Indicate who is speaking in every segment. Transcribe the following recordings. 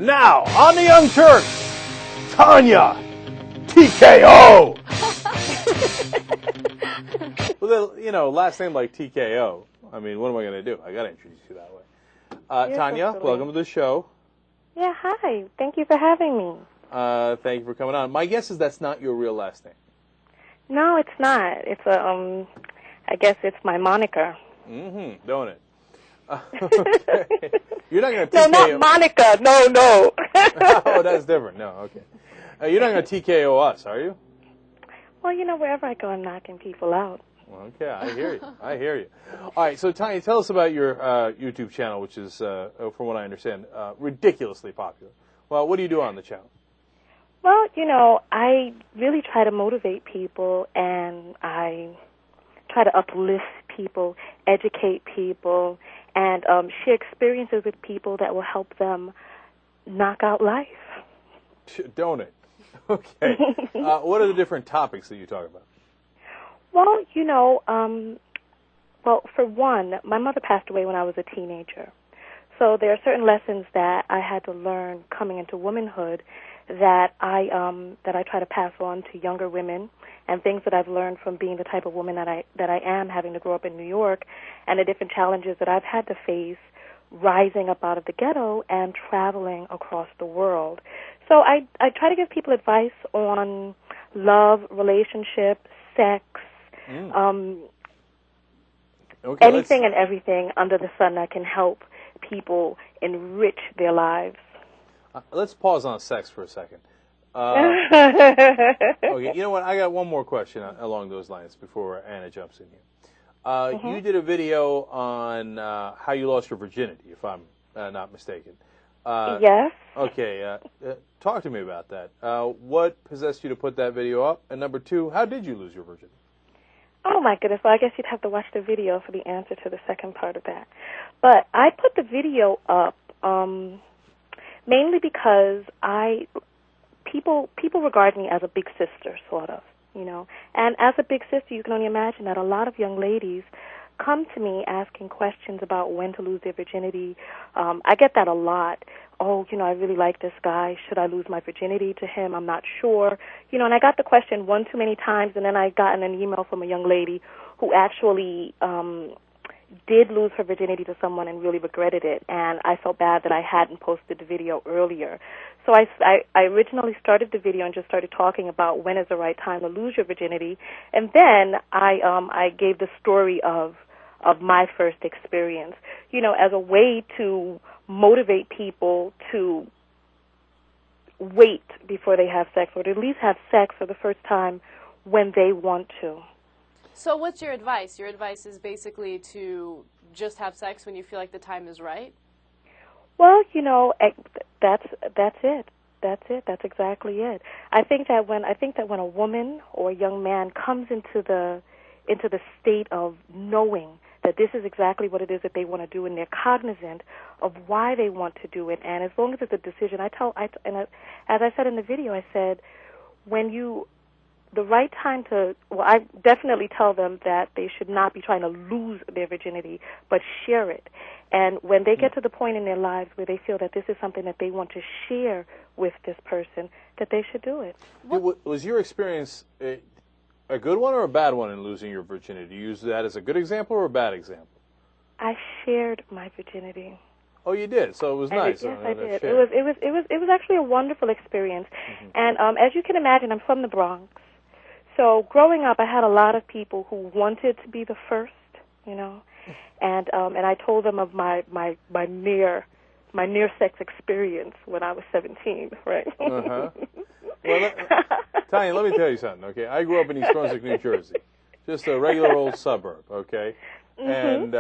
Speaker 1: Now, on the Young Turks, Tonya TKO. Well, you know, last name like TKO. I mean, what am I going to do? I got to introduce you that way. Tonya, welcome to the show.
Speaker 2: Yeah, hi. Thank you for having me.
Speaker 1: Thank you for coming on. My guess is that's not your real last name.
Speaker 2: No, it's not. It's a, I guess it's my moniker.
Speaker 1: Mm-hmm, don't it? Okay. You're not going to
Speaker 2: No,
Speaker 1: TKO.
Speaker 2: not Monica. No.
Speaker 1: Oh, that's different. No, okay. You're not going to TKO us, are you?
Speaker 2: Well, you know, wherever I go, I'm knocking people out.
Speaker 1: Okay, I hear you. I hear you. All right, so Tonya, tell us about your YouTube channel, which is, from what I understand, ridiculously popular. Well, what do you do on the channel?
Speaker 2: Well, you know, I really try to motivate people, and I try to uplift people, educate people, and share experiences with people that will help them knock out life.
Speaker 1: Don't it? Okay. What are the different topics that you talk about?
Speaker 2: Well, you know, well, for one, my mother passed away when I was a teenager. So there are certain lessons that I had to learn coming into womanhood that I try to pass on to younger women, and things that I've learned from being the type of woman that I am, having to grow up in New York, and the different challenges that I've had to face rising up out of the ghetto and traveling across the world. So I try to give people advice on love, relationships, sex, anything and everything under the sun that can help people enrich their lives.
Speaker 1: Let's pause on sex for a second. Okay, you know what? I got one more question along those lines before Anna jumps in here. You did a video on how you lost your virginity, if I'm not mistaken.
Speaker 2: Yes.
Speaker 1: Okay, talk to me about that. What possessed you to put that video up? And number two, how did you lose your virginity?
Speaker 2: Oh, my goodness. Well, I guess you'd have to watch the video for the answer to the second part of that. But I put the video up mainly because people regard me as a big sister, sort of, you know. And as a big sister, you can only imagine that a lot of young ladies come to me asking questions about when to lose their virginity. I get that a lot. Oh, you know, I really like this guy. Should I lose my virginity to him? I'm not sure. You know, and I got the question one too many times, and then I got an email from a young lady who actually did lose her virginity to someone and really regretted it, and I felt bad that I hadn't posted the video earlier. So I originally started the video and just started talking about when is the right time to lose your virginity, and then I gave the story of my first experience, you know, as a way to motivate people to wait before they have sex, or to at least have sex for the first time when they want to.
Speaker 3: So what's your advice? Your advice is basically to just have sex when you feel like the time is right?
Speaker 2: Well, you know, that's it. That's it. That's exactly it. I think that when a woman or a young man comes into the state of knowing that this is exactly what it is that they want to do, and they're cognizant of why they want to do it, and as long as it's a decision, as I said in the video, I said, the right time to, well, I definitely tell them that they should not be trying to lose their virginity, but share it. And when they get to the point in their lives where they feel that this is something that they want to share with this person, that they should do it.
Speaker 1: Was your experience a good one or a bad one in losing your virginity? Do you use that as a good example or a bad example?
Speaker 2: I shared my virginity.
Speaker 1: Oh, you did. So it was nice.
Speaker 2: Yes, I did. It was actually a wonderful experience. And as you can imagine, I'm from the Bronx. So growing up, I had a lot of people who wanted to be the first, you know, and I told them of my near sex experience when I was 17, right?
Speaker 1: Well, Tonya, let me tell you something, okay? I grew up in East Brunswick, New Jersey, just a regular old suburb, okay? And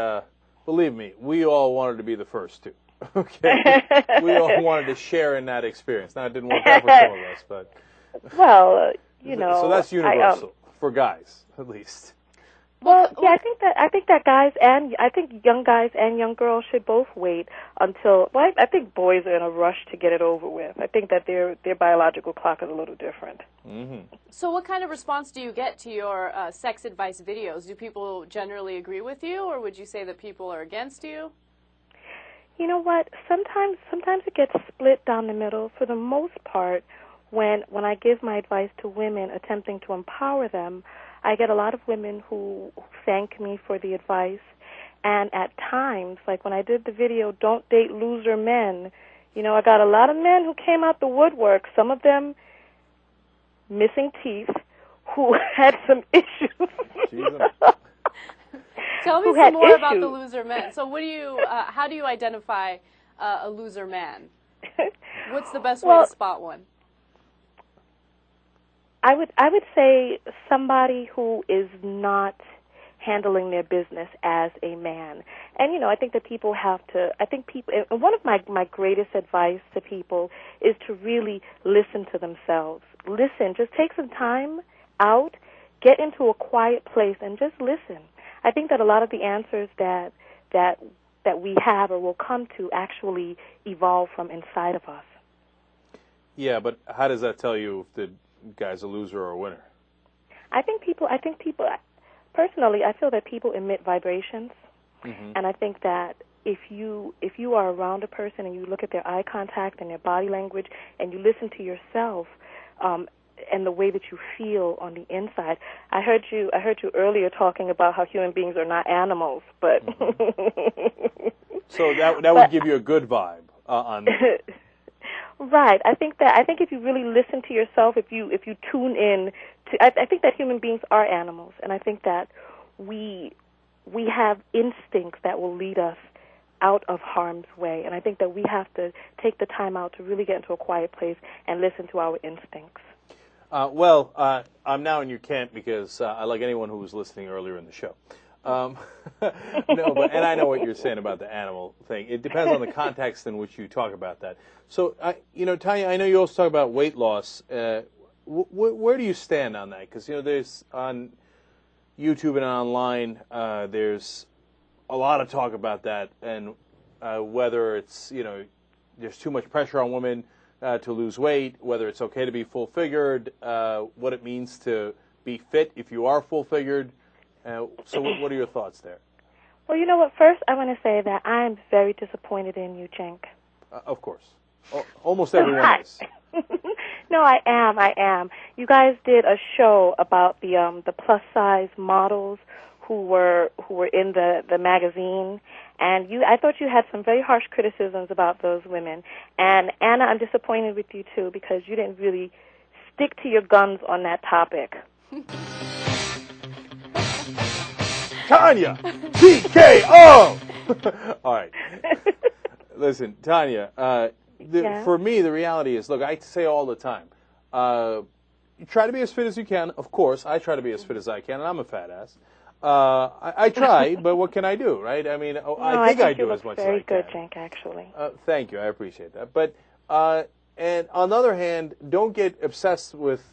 Speaker 1: believe me, we all wanted to be the first too, okay? We all wanted to share in that experience. Now, it didn't work out for some of us, but...
Speaker 2: Well, you know...
Speaker 1: So that's universal, for guys, at least.
Speaker 2: Well, yeah, I think young guys and young girls should both wait until. Well, I think boys are in a rush to get it over with. I think that their biological clock is a little different.
Speaker 3: So, what kind of response do you get to your sex advice videos? Do people generally agree with you, or would you say that people are against you?
Speaker 2: You know what? Sometimes it gets split down the middle. For the most part, when I give my advice to women attempting to empower them, I get a lot of women who thank me for the advice. And at times, like when I did the video, Don't Date Loser Men, you know, I got a lot of men who came out the woodwork, some of them missing teeth, who had some issues.
Speaker 3: Tell me some more about the loser men. So what do you, how do you identify a loser man? What's the best way to spot one?
Speaker 2: I would say somebody who is not handling their business as a man. And, you know, I think that people have to, and one of my greatest advice to people is to really listen to themselves. Listen, just take some time out, get into a quiet place and just listen. I think that a lot of the answers that we have or will come to actually evolve from inside of us.
Speaker 1: Yeah, but how does that tell you if the guy's a loser or a winner?
Speaker 2: I think people, personally, I feel that people emit vibrations, and I think that if you are around a person and you look at their eye contact and their body language and you listen to yourself, and the way that you feel on the inside. I heard you earlier talking about how human beings are not animals, but
Speaker 1: so that would give you a good vibe on.
Speaker 2: Right. I think if you really listen to yourself, if you tune in to, I think that human beings are animals, and I think that we have instincts that will lead us out of harm's way, and I think that we have to take the time out to really get into a quiet place and listen to our instincts.
Speaker 1: I'm now in your camp because I like anyone who was listening earlier in the show. No, but and I know what you're saying about the animal thing. It depends on the context in which you talk about that. So, Tonya, I know you also talk about weight loss. Where do you stand on that? Because there's on YouTube and online, there's a lot of talk about that, and whether it's there's too much pressure on women to lose weight, whether it's okay to be full-figured, what it means to be fit if you are full-figured. So what are your thoughts there?
Speaker 2: Well, you know what? First, I want to say that I am very disappointed in you, Cenk.
Speaker 1: Of course. Almost everyone is.
Speaker 2: No, I am. You guys did a show about the plus-size models who were in the magazine, and I thought you had some very harsh criticisms about those women. And Anna, I'm disappointed with you too because you didn't really stick to your guns on that topic.
Speaker 1: Tonya, TKO. All right. Listen, Tonya. For me, the reality is, look, I say all the time, you try to be as fit as you can. Of course, I try to be as fit as I can, and I'm a fat ass. I try, but what can I do, right? I mean, I think I do as much as I can.
Speaker 2: Very good, Cenk, actually.
Speaker 1: Thank you. I appreciate that. But and on the other hand, don't get obsessed with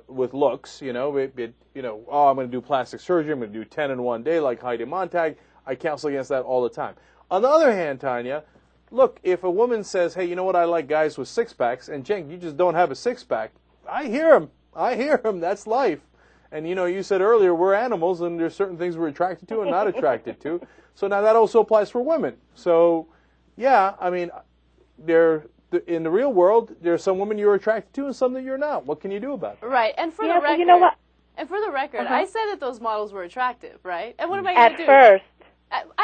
Speaker 1: looks. I'm going to do plastic surgery. I'm going to do 10 in one day, like Heidi Montag. I counsel against that all the time. On the other hand, Tonya, look, if a woman says, hey, you know what, I like guys with six-packs, and Cenk, you just don't have a six-pack, I hear him. That's life. And, you said earlier, we're animals, and there's certain things we're attracted to and not attracted to. So now that also applies for women. So, yeah, I mean, in the real world, there are some women you're attracted to and some that you're not. What can you do about it?
Speaker 3: Right. And for the record,
Speaker 2: you know what?
Speaker 3: And for the record, I said that those models were attractive, right? And what am I going to do?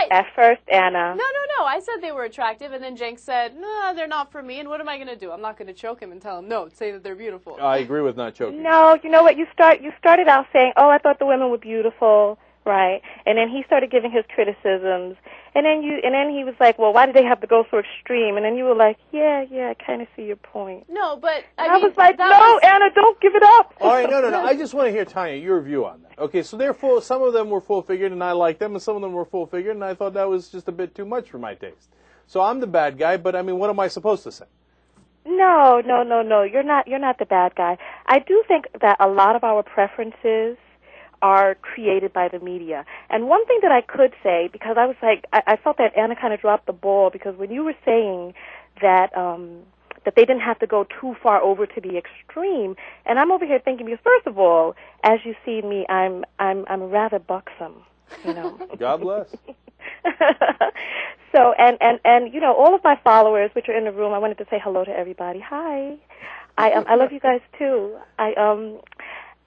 Speaker 2: At first, Anna.
Speaker 3: No. I said they were attractive, and then Cenk said, no, they're not for me. And what am I going to do? I'm not going to choke him and tell him, no, say that they're beautiful.
Speaker 1: I agree with not choking.
Speaker 2: No, you know what? You started out saying, oh, I thought the women were beautiful, right? And then he started giving his criticisms. And then he was like, well, why did they have to go so extreme? And then you were like, yeah, I kind of see your point.
Speaker 3: No, but
Speaker 2: I was like, no, Anna, don't give it up.
Speaker 1: All right, no. I just want to hear, Tonya, your view on that. Okay, so some of them were full-figured, and I liked them, and some of them were full-figured, and I thought that was just a bit too much for my taste. So I'm the bad guy, but I mean, what am I supposed to say?
Speaker 2: No. You're not the bad guy. I do think that a lot of our preferences are created by the media. And one thing that I could say, because I was like, I felt that Anna kind of dropped the ball, because when you were saying that that they didn't have to go too far over to the extreme, and I'm over here thinking, because first of all, as you see me, I'm rather buxom,
Speaker 1: God bless.
Speaker 2: So, and you know, all of my followers, which are in the room, I wanted to say hello to everybody. Hi. I love you guys too.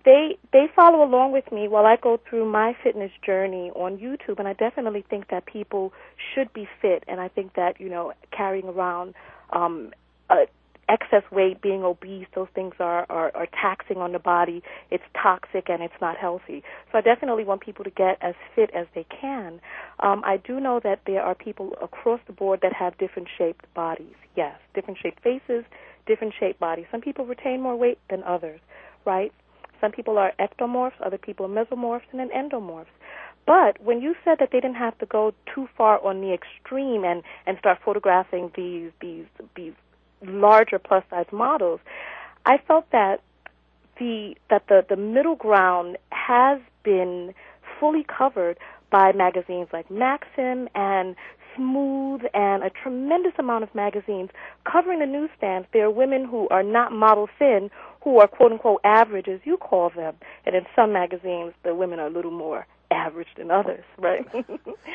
Speaker 2: They follow along with me while I go through my fitness journey on YouTube, and I definitely think that people should be fit, and I think that, you know, carrying around excess weight, being obese, those things are taxing on the body. It's toxic and it's not healthy. So I definitely want people to get as fit as they can. I do know that there are people across the board that have different shaped bodies. Yes, different shaped faces, different shaped bodies. Some people retain more weight than others, right? Some people are ectomorphs, other people are mesomorphs, and then endomorphs. But when you said that they didn't have to go too far on the extreme and start photographing these larger plus size models, I felt that the middle ground has been fully covered by magazines like Maxim and Smooth and a tremendous amount of magazines covering the newsstands. There are women who are not model thin, who are quote unquote average, as you call them, and in some magazines the women are a little more average than others, right?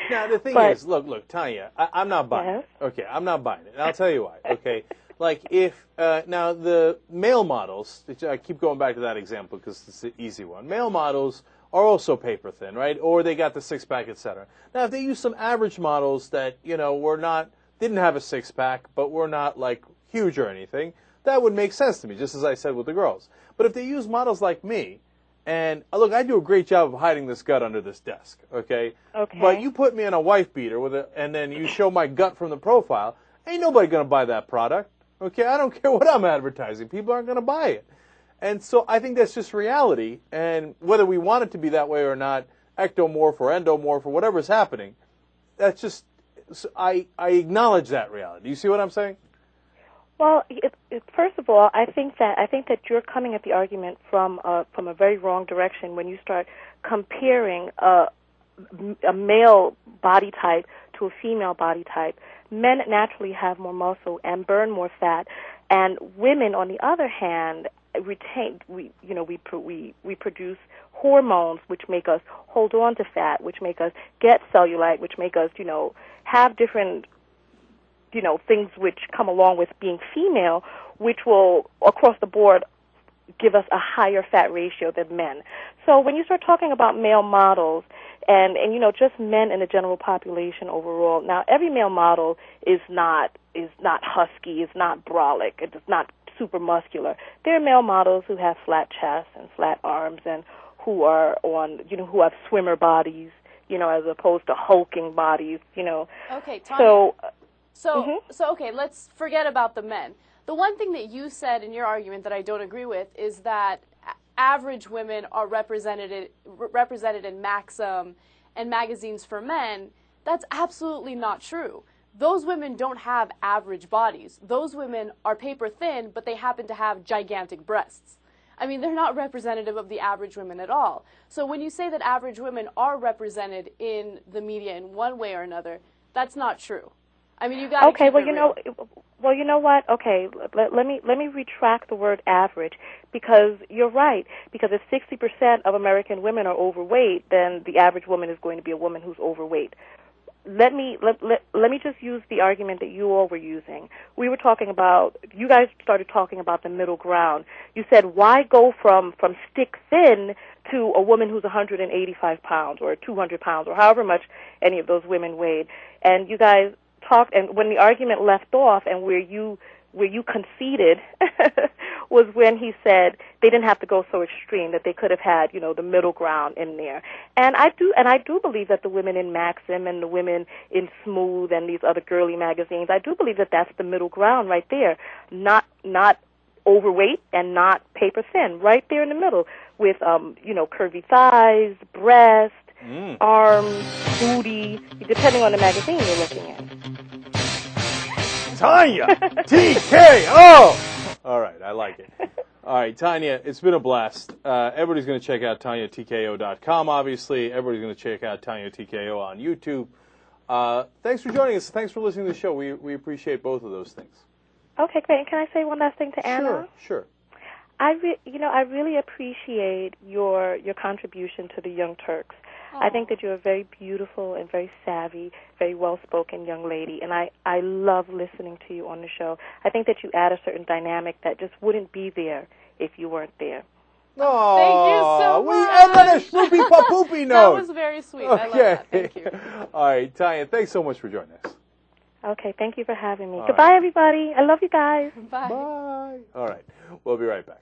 Speaker 1: Now the thing is, look, Tonya, I'm not buying it. Okay, I'm not buying it, and I'll tell you why. Okay. Like if now the male models, I keep going back to that example because it's the easy one. Male models are also paper thin, right? Or they got the six pack, etc. Now, if they use some average models that didn't have a six pack, but were not like huge or anything, that would make sense to me, just as I said with the girls. But if they use models like me, and look, I do a great job of hiding this gut under this desk, okay?
Speaker 2: Okay.
Speaker 1: But you put me in a wife beater and then you show my gut from the profile, ain't nobody gonna buy that product. Okay, I don't care what I'm advertising. People aren't going to buy it. And so I think that's just reality. And whether we want it to be that way or not, ectomorph or endomorph or whatever's happening, that's just, I acknowledge that reality. You see what I'm saying?
Speaker 2: Well, first of all, I think that you're coming at the argument from a very wrong direction when you start comparing a male body type to a female body type. Men naturally have more muscle and burn more fat, and women, on the other hand, we produce hormones which make us hold on to fat, which make us get cellulite, which make us, have different, things which come along with being female, which will, across the board, give us a higher fat ratio than men. So when you start talking about male models and just men in the general population overall, now every male model is not husky, is not brolic, it is not super muscular. There are male models who have flat chests and flat arms and who are who have swimmer bodies, as opposed to hulking bodies,
Speaker 3: Okay, Tonya. So okay, let's forget about the men. The one thing that you said in your argument that I don't agree with is that average women are represented in Maxim and magazines for men. That's absolutely not true. Those women don't have average bodies. Those women are paper thin, but they happen to have gigantic breasts. I mean, they're not representative of the average women at all. So when you say that average women are represented in the media in one way or another, that's not true. I mean, you got to keep it real.
Speaker 2: Well, you know what? Okay, let me retract the word average, because you're right. Because if 60% of American women are overweight, then the average woman is going to be a woman who's overweight. Let me just use the argument that you all were using. We were talking about, you guys started talking about the middle ground. You said, why go from stick thin to a woman who's 185 pounds or 200 pounds or however much any of those women weighed? And you guys talked, and when the argument left off and where you conceded was when he said they didn't have to go so extreme, that they could have had, the middle ground in there. And I do believe that the women in Maxim and the women in Smooth and these other girly magazines, I do believe that that's the middle ground right there. Not overweight and not paper thin, right there in the middle with curvy thighs, breast, arms, booty, depending on the magazine you're looking at.
Speaker 1: Tonya Tko. All right, I like it. All right, Tonya, it's been a blast. Everybody's going to check out TonyaTko.com, obviously. Everybody's going to check out Tonya Tko on YouTube. Thanks for joining us. Thanks for listening to the show. We appreciate both of those things.
Speaker 2: Okay, great. And can I say one last thing to Anna?
Speaker 1: Sure.
Speaker 2: I really appreciate your contribution to the Young Turks. I think that you're a very beautiful and very savvy, very well-spoken young lady, and I love listening to you on the show. I think that you add a certain dynamic that just wouldn't be there if you weren't there.
Speaker 1: Oh,
Speaker 3: thank you so much.
Speaker 1: We end on a schmoopy papoopy note.
Speaker 3: That was very sweet.
Speaker 1: Okay.
Speaker 3: I love that. Thank you.
Speaker 1: All right, Tonya, thanks so much for joining us.
Speaker 2: Okay, thank you for having me.
Speaker 1: All
Speaker 2: Goodbye,
Speaker 1: right.
Speaker 2: everybody. I love you guys.
Speaker 3: Bye.
Speaker 1: Bye. All right, we'll be right back.